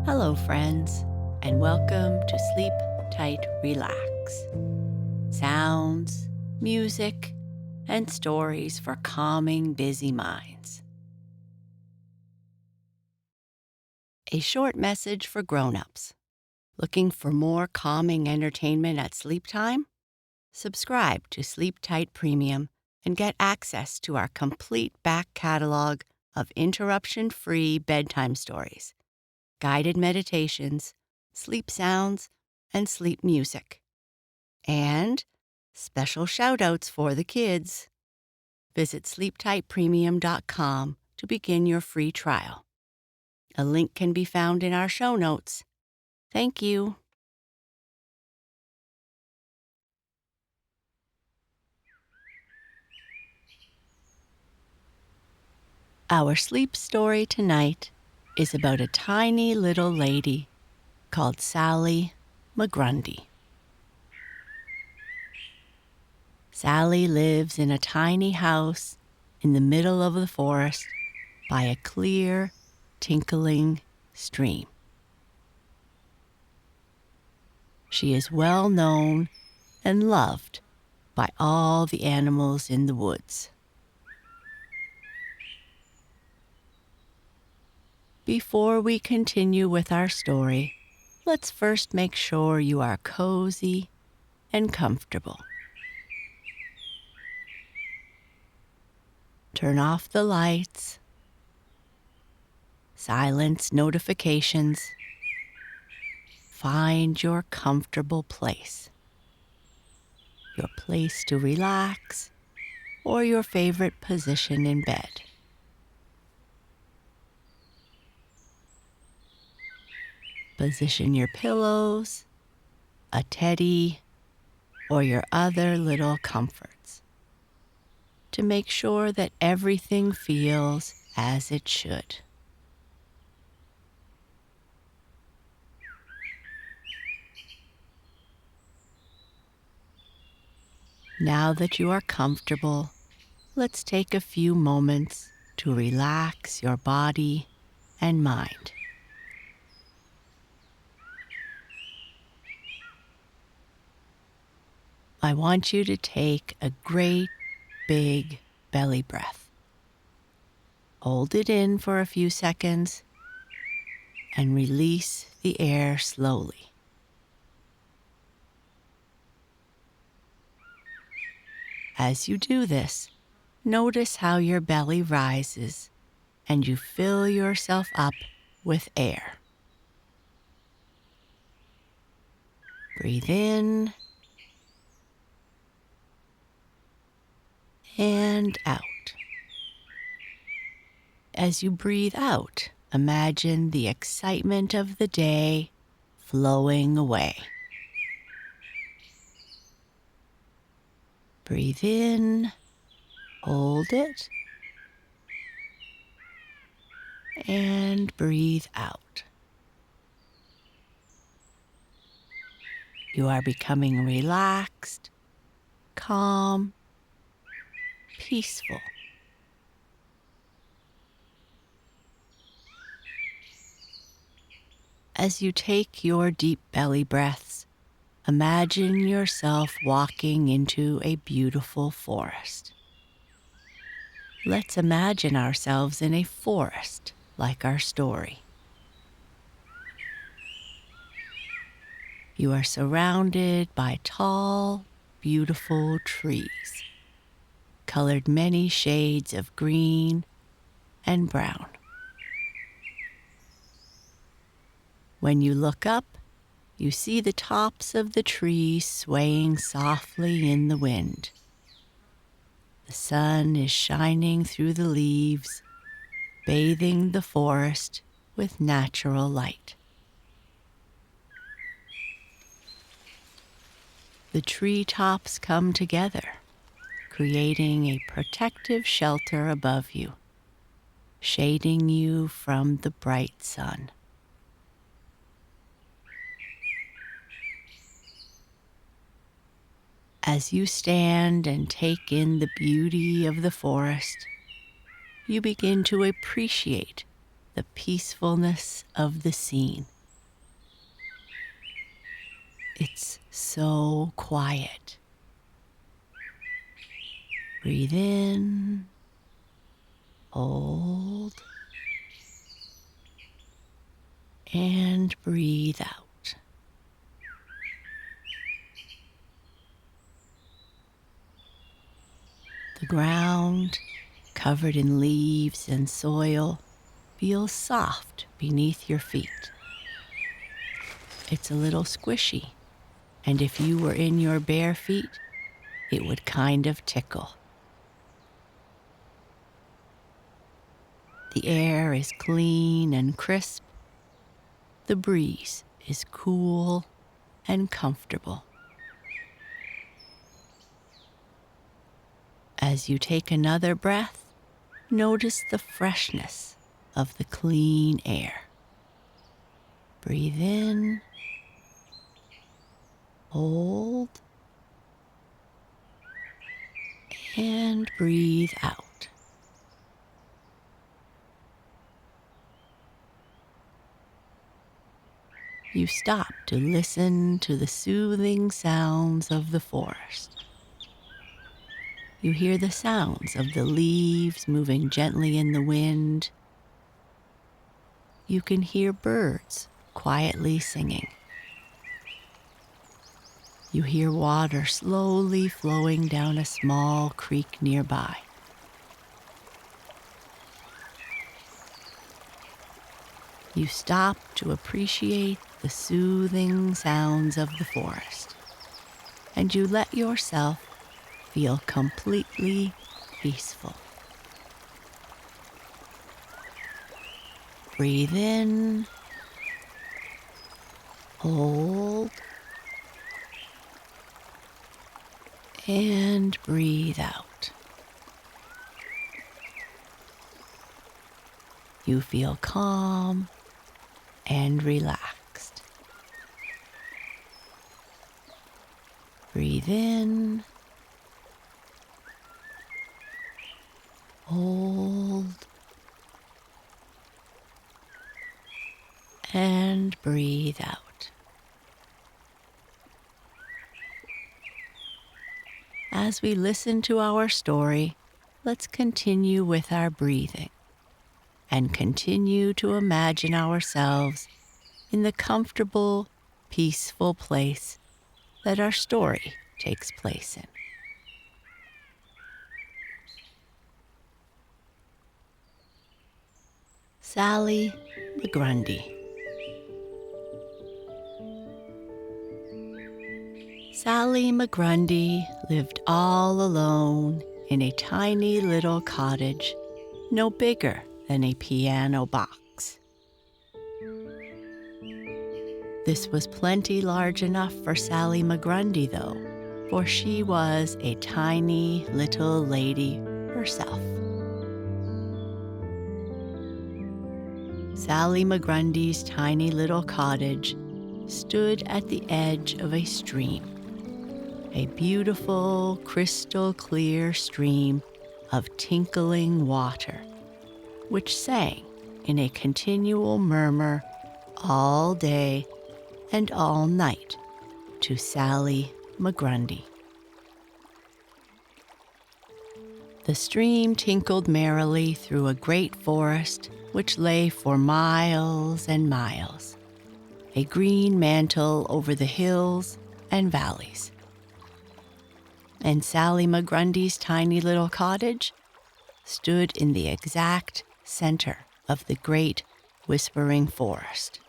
Hello, friends, and welcome to Sleep Tight Relax. Sounds, music, and stories for calming busy minds. A short message for grown-ups. Looking for more calming entertainment at sleep time? Subscribe to Sleep Tight Premium and get access to our complete back catalog of interruption-free bedtime stories, guided meditations, sleep sounds, and sleep music. And special shout-outs for the kids. Visit sleeptightpremium.com to begin your free trial. A link can be found in our show notes. Thank you. Our sleep story tonight is about a tiny little lady called Sally Migrundy. Sally lives in a tiny house in the middle of the forest by a clear, tinkling stream. She is well known and loved by all the animals in the woods. Before we continue with our story, let's first make sure you are cozy and comfortable. Turn off the lights, silence notifications, find your comfortable place. Your place to relax or your favorite position in bed. Position your pillows, a teddy, or your other little comforts to make sure that everything feels as it should. Now that you are comfortable, let's take a few moments to relax your body and mind. I want you to take a great big belly breath. Hold it in for a few seconds and release the air slowly. As you do this, notice how your belly rises and you fill yourself up with air. Breathe in and out. As you breathe out, imagine the excitement of the day flowing away. Breathe in, hold it, and breathe out. You are becoming relaxed, calm, peaceful. As you take your deep belly breaths, imagine yourself walking into a beautiful forest. Let's imagine ourselves in a forest, like our story. You are surrounded by tall, beautiful trees, colored many shades of green and brown. When you look up, you see the tops of the trees swaying softly in the wind. The sun is shining through the leaves, bathing the forest with natural light. The treetops come together, creating a protective shelter above you, shading you from the bright sun. As you stand and take in the beauty of the forest, you begin to appreciate the peacefulness of the scene. It's so quiet. Breathe in, hold, and breathe out. The ground, covered in leaves and soil, feels soft beneath your feet. It's a little squishy, and if you were in your bare feet, it would kind of tickle. The air is clean and crisp. The breeze is cool and comfortable. As you take another breath, notice the freshness of the clean air. Breathe in, hold, and breathe out. You stop to listen to the soothing sounds of the forest. You hear the sounds of the leaves moving gently in the wind. You can hear birds quietly singing. You hear water slowly flowing down a small creek nearby. You stop to appreciate the soothing sounds of the forest, and you let yourself feel completely peaceful. Breathe in, hold, and breathe out. You feel calm and relaxed. Breathe in, hold, and breathe out. As we listen to our story, let's continue with our breathing and continue to imagine ourselves in the comfortable, peaceful place that our story takes place in. Sally Migrundy. Sally Migrundy lived all alone in a tiny little cottage, no bigger than a piano box. This was plenty large enough for Sally Migrundy, though, for she was a tiny little lady herself. Sally Migrundy's tiny little cottage stood at the edge of a stream, a beautiful, crystal-clear stream of tinkling water, which sang in a continual murmur all day and all night to Sally Migrundy. The stream tinkled merrily through a great forest which lay for miles and miles, a green mantle over the hills and valleys. And Sally Migrundy's tiny little cottage stood in the exact center of the great whispering forest.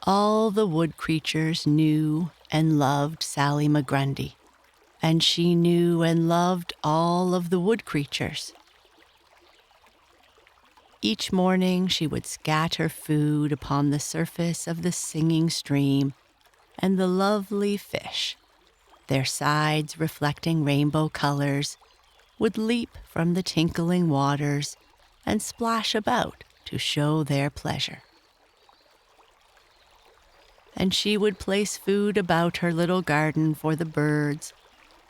All the wood creatures knew and loved Sally Migrundy, and she knew and loved all of the wood creatures. Each morning she would scatter food upon the surface of the singing stream, and the lovely fish, their sides reflecting rainbow colors, would leap from the tinkling waters and splash about to show their pleasure. And she would place food about her little garden for the birds,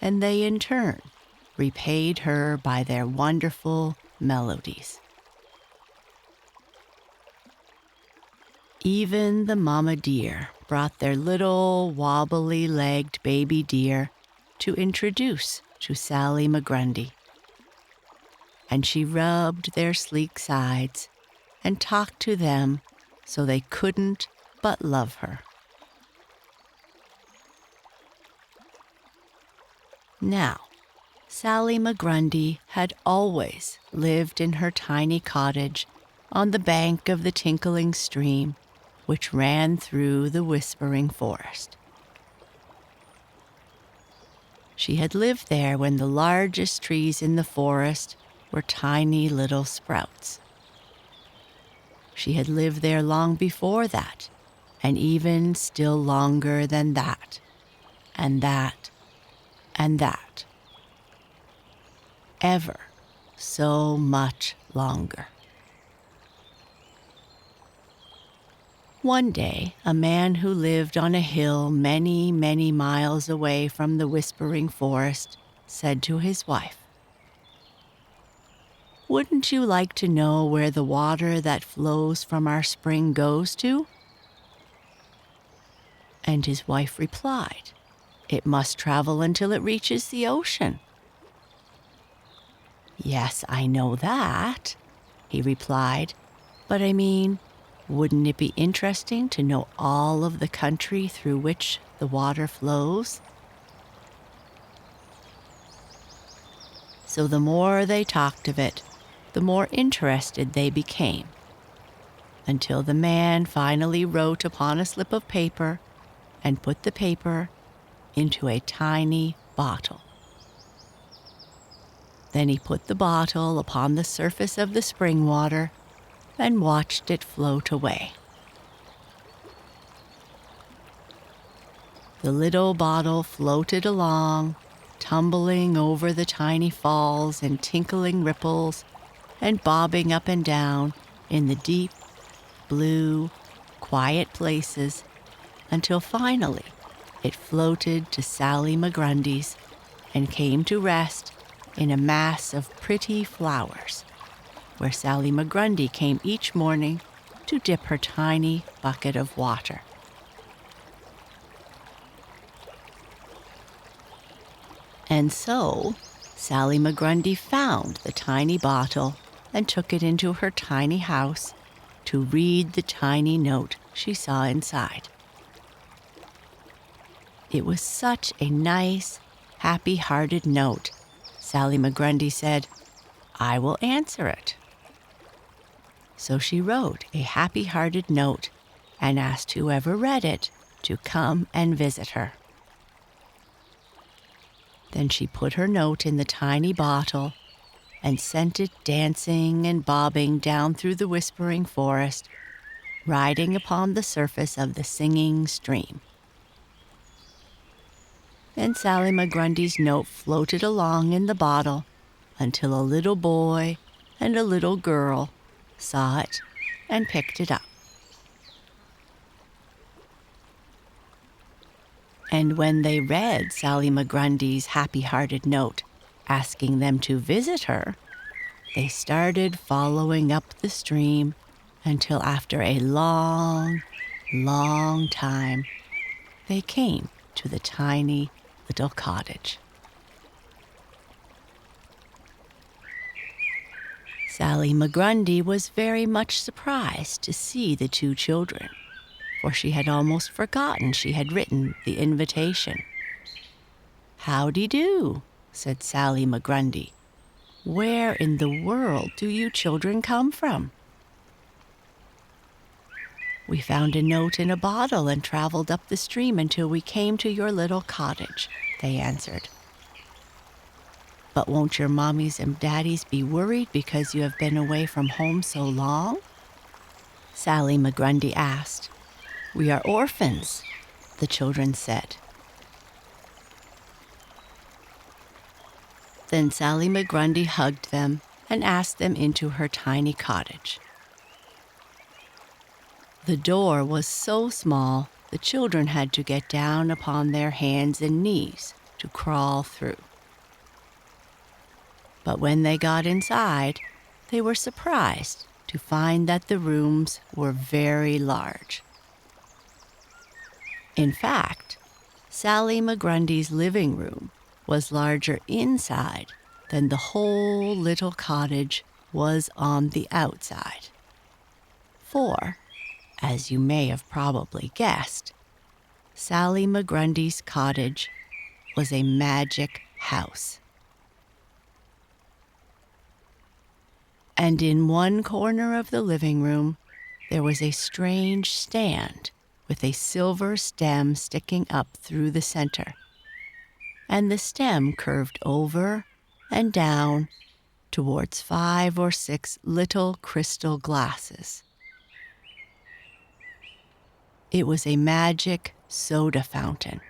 and they in turn repaid her by their wonderful melodies. Even the mama deer brought their little wobbly-legged baby deer to introduce to Sally Migrundy. And she rubbed their sleek sides and talked to them so they couldn't but love her. Now, Sally Migrundy had always lived in her tiny cottage on the bank of the tinkling stream which ran through the whispering forest. She had lived there when the largest trees in the forest were tiny little sprouts. She had lived there long before that, and even still longer than that, and that, and that. Ever so much longer. One day, a man who lived on a hill many, many miles away from the whispering forest said to his wife, "Wouldn't you like to know where the water that flows from our spring goes to?" And his wife replied, "It must travel until it reaches the ocean." "Yes, I know that," he replied, "but I mean, wouldn't it be interesting to know all of the country through which the water flows?" So the more they talked of it, the more interested they became, until the man finally wrote upon a slip of paper and put the paper into a tiny bottle. Then he put the bottle upon the surface of the spring water and watched it float away. The little bottle floated along, tumbling over the tiny falls and tinkling ripples and bobbing up and down in the deep, blue, quiet places until finally it floated to Sally Migrundy's and came to rest in a mass of pretty flowers, where Sally Migrundy came each morning to dip her tiny bucket of water. And so, Sally Migrundy found the tiny bottle and took it into her tiny house to read the tiny note she saw inside. It was such a nice, happy-hearted note. Sally Migrundy said, "I will answer it." So she wrote a happy-hearted note and asked whoever read it to come and visit her. Then she put her note in the tiny bottle and sent it dancing and bobbing down through the whispering forest, riding upon the surface of the singing stream. And Sally Migrundy's note floated along in the bottle until a little boy and a little girl saw it and picked it up. And when they read Sally Migrundy's happy-hearted note asking them to visit her, they started following up the stream until after a long, long time, they came to the tiny little cottage. Sally Migrundy was very much surprised to see the two children, for she had almost forgotten she had written the invitation. "Howdy-do," said Sally Migrundy. "Where in the world do you children come from?" "We found a note in a bottle and traveled up the stream until we came to your little cottage," they answered. "But won't your mommies and daddies be worried because you have been away from home so long?" Sally Migrundy asked. "We are orphans," the children said. Then Sally Migrundy hugged them and asked them into her tiny cottage. The door was so small, the children had to get down upon their hands and knees to crawl through. But when they got inside, they were surprised to find that the rooms were very large. In fact, Sally Migrundy's living room was larger inside than the whole little cottage was on the outside. For, as you may have probably guessed, Sally Migrundy's cottage was a magic house. And in one corner of the living room, there was a strange stand with a silver stem sticking up through the center. And the stem curved over and down towards 5 or 6 little crystal glasses. It was a magic soda fountain,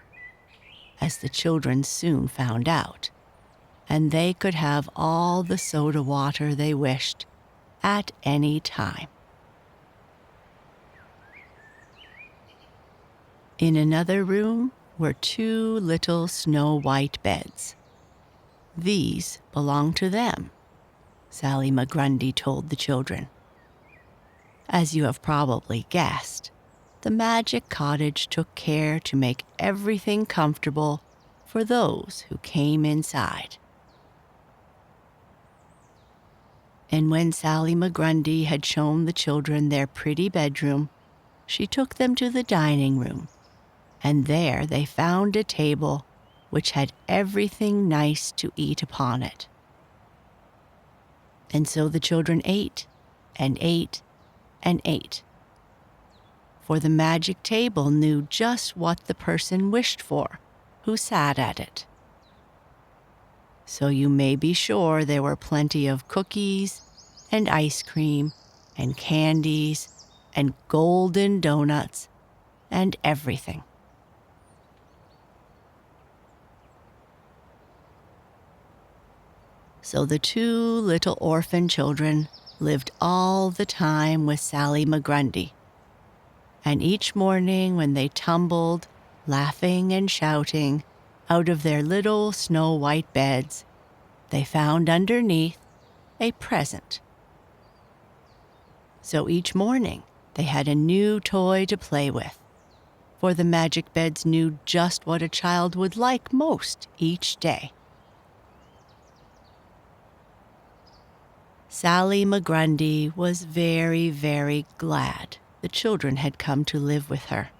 as the children soon found out, and they could have all the soda water they wished at any time. In another room were 2 little snow-white beds. These belonged to them, Sally Migrundy told the children. As you have probably guessed, the magic cottage took care to make everything comfortable for those who came inside. And when Sally Migrundy had shown the children their pretty bedroom, she took them to the dining room, and there they found a table which had everything nice to eat upon it. And so the children ate and ate and ate, for the magic table knew just what the person wished for who sat at it. So you may be sure there were plenty of cookies and ice cream and candies and golden donuts and everything. So the 2 little orphan children lived all the time with Sally Migrundy. And each morning when they tumbled, laughing and shouting, out of their little snow-white beds, they found underneath a present. So each morning they had a new toy to play with, for the magic beds knew just what a child would like most each day. Sally Migrundy was very, very glad the children had come to live with her.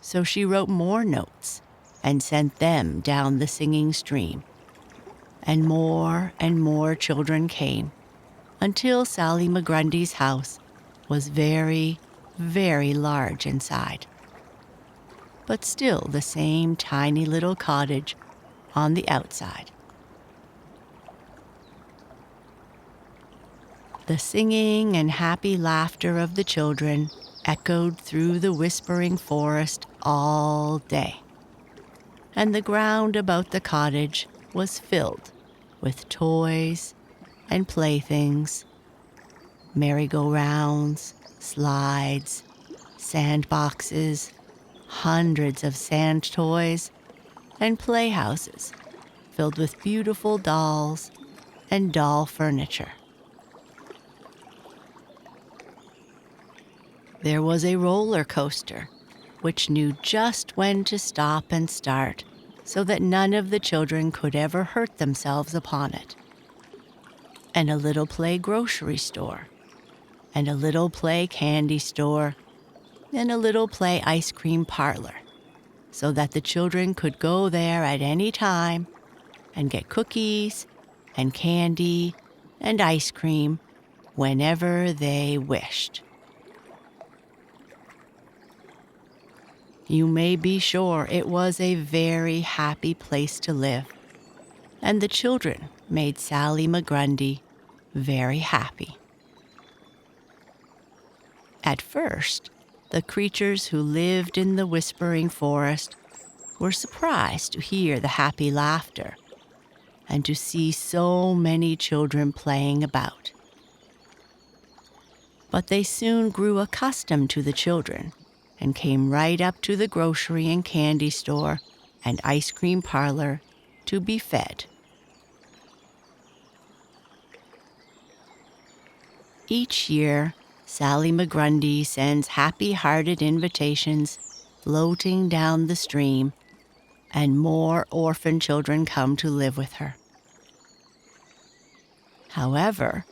So she wrote more notes and sent them down the singing stream. And more children came, until Sally Migrundy's house was very, very large inside. But still the same tiny little cottage on the outside. The singing and happy laughter of the children echoed through the whispering forest all day, and the ground about the cottage was filled with toys and playthings, merry-go-rounds, slides, sandboxes, hundreds of sand toys, and playhouses filled with beautiful dolls and doll furniture. There was a roller coaster, which knew just when to stop and start so that none of the children could ever hurt themselves upon it. And a little play grocery store, and a little play candy store, and a little play ice cream parlor, so that the children could go there at any time and get cookies and candy and ice cream whenever they wished. You may be sure it was a very happy place to live, and the children made Sally Migrundy very happy. At first, the creatures who lived in the whispering forest were surprised to hear the happy laughter and to see so many children playing about. But they soon grew accustomed to the children and came right up to the grocery and candy store and ice cream parlor to be fed. Each year, Sally Migrundy sends happy-hearted invitations floating down the stream, and more orphan children come to live with her. However,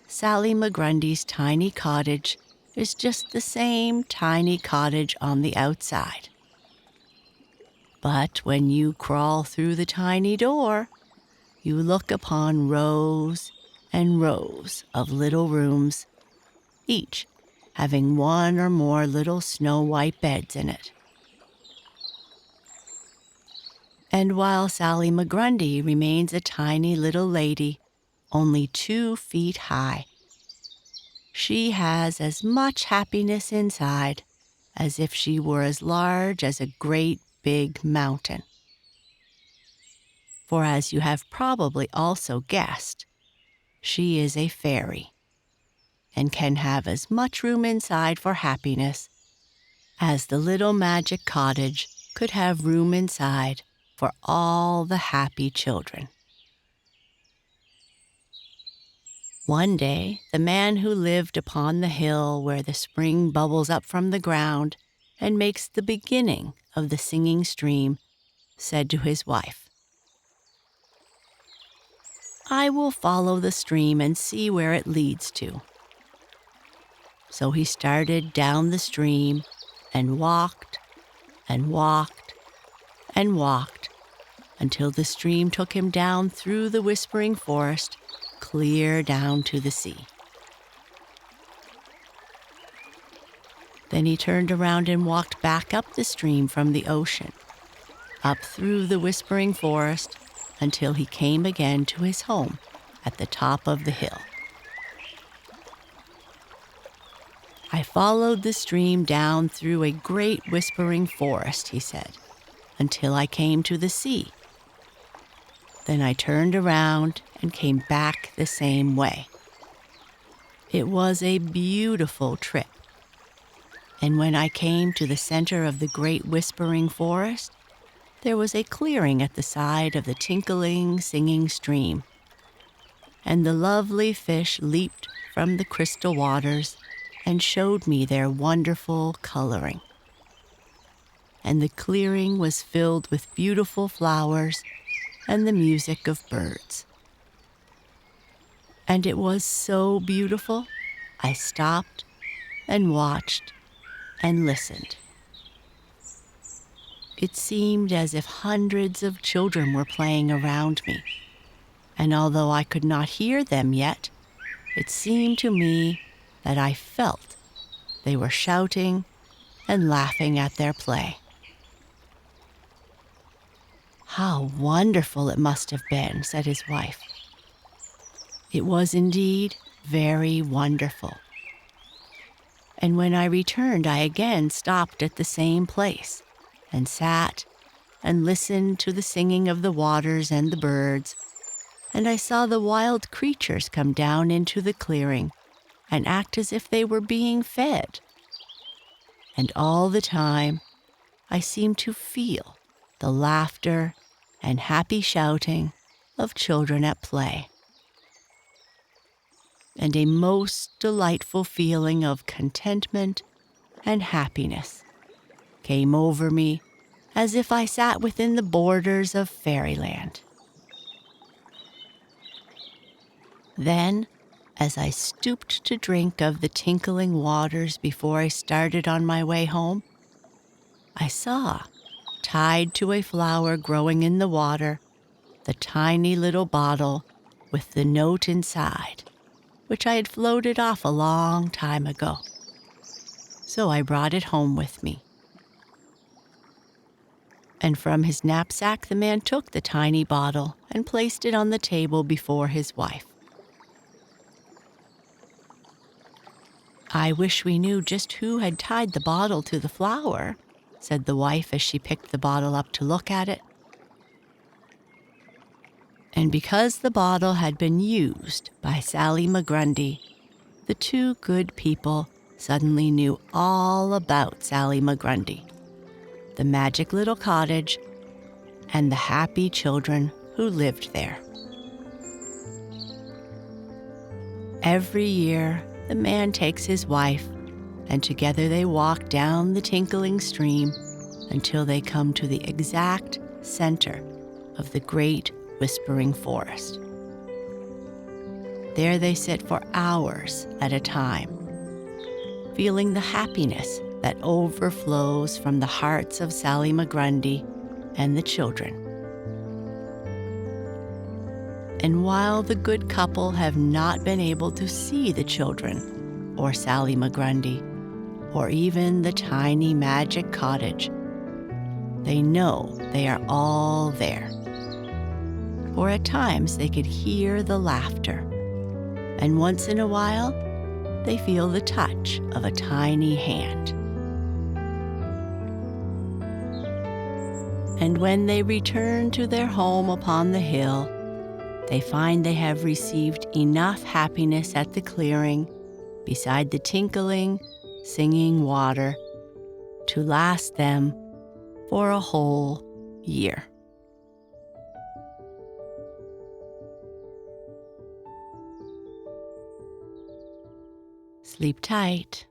Sally Migrundy's tiny cottage is just the same tiny cottage on the outside. But when you crawl through the tiny door, you look upon rows and rows of little rooms, each having one or more little snow-white beds in it. And while Sally Migrundy remains a tiny little lady, only 2 feet high, she has as much happiness inside as if she were as large as a great big mountain. For as you have probably also guessed, she is a fairy and can have as much room inside for happiness as the little magic cottage could have room inside for all the happy children. One day, the man who lived upon the hill where the spring bubbles up from the ground and makes the beginning of the singing stream said to his wife, "I will follow the stream and see where it leads to." So he started down the stream and walked and walked and walked until the stream took him down through the whispering forest, clear down to the sea. Then he turned around and walked back up the stream from the ocean, up through the whispering forest until he came again to his home at the top of the hill. "I followed the stream down through a great whispering forest," he said, "until I came to the sea. Then I turned around and came back the same way. It was a beautiful trip. And when I came to the center of the great whispering forest, there was a clearing at the side of the tinkling, singing stream. And the lovely fish leaped from the crystal waters and showed me their wonderful coloring. And the clearing was filled with beautiful flowers and the music of birds. And it was so beautiful, I stopped and watched and listened. It seemed as if hundreds of children were playing around me, and although I could not hear them yet, it seemed to me that I felt they were shouting and laughing at their play. How wonderful it must have been," said his wife. "It was indeed very wonderful. And when I returned, I again stopped at the same place and sat and listened to the singing of the waters and the birds, and I saw the wild creatures come down into the clearing and act as if they were being fed. And all the time, I seemed to feel the laughter and happy shouting of children at play. And a most delightful feeling of contentment and happiness came over me as if I sat within the borders of fairyland. Then, as I stooped to drink of the tinkling waters before I started on my way home, I saw, tied to a flower growing in the water, the tiny little bottle with the note inside, which I had floated off a long time ago. So I brought it home with me. And from his knapsack, the man took the tiny bottle and placed it on the table before his wife. "I wish we knew just who had tied the bottle to the flower," said the wife as she picked the bottle up to look at it. And because the bottle had been used by Sally Migrundy, the 2 good people suddenly knew all about Sally Migrundy, the magic little cottage, and the happy children who lived there. Every year, the man takes his wife, and together they walk down the tinkling stream until they come to the exact center of the great whispering forest. There they sit for hours at a time, feeling the happiness that overflows from the hearts of Sally Migrundy and the children. And while the good couple have not been able to see the children, or Sally Migrundy, or even the tiny magic cottage, they know they are all there. For at times they could hear the laughter, and once in a while they feel the touch of a tiny hand. And when they return to their home upon the hill, they find they have received enough happiness at the clearing, beside the tinkling, singing water, to last them for a whole year. Sleep tight.